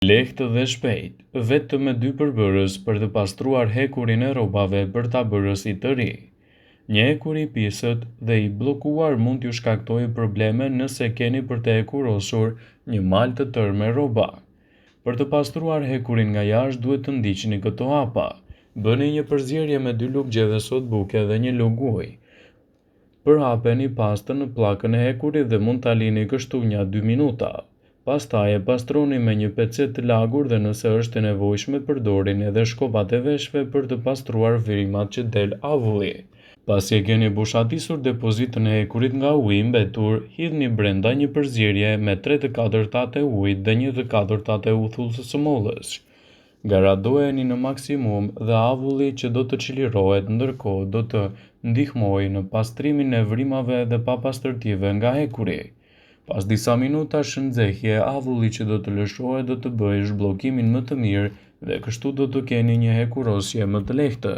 Lehtë dhe shpejt, vetëm me 2 përbërës për të pastruar hekurin e rrobave për ta bërë si të ri. Një hekur i pisët dhe i bllokuar mund t'ju shkaktojë probleme nëse keni për të hekurosur një mal të tërë me rroba. Për të pastruar hekurin nga jashtë duhet të ndiqni këto hapa. Bëni një përzierje me 2 lugë gjedhësot buke dhe një lugë ujë. Përhapeni pastën në pllakën e hekurit dhe mund ta lini kështu një 2 minuta. Pastaj e pastroni me një pecet të lagur dhe nëse është e nevojshme përdorini edhe shkopat e veshëve për të pastruar vrimat që del avulli. Pasi e keni bushatisur depozitën e hekurit nga uji i mbetur, hidhni brenda një përzierje me 3/4 e ujit dhe 1/4 e uthullës së mollës. Garadoheni në maksimum dhe avulli që do të çlirohet ndërkohë do të ndihmojë në pastrimin e vrimave dhe papastërtieve nga hekuri. Pas disa minutash nxehje, avulli që do të lëshohet do të bëjë zhbllokimin më të mirë dhe kështu do të keni një hekurosje më të lehtë.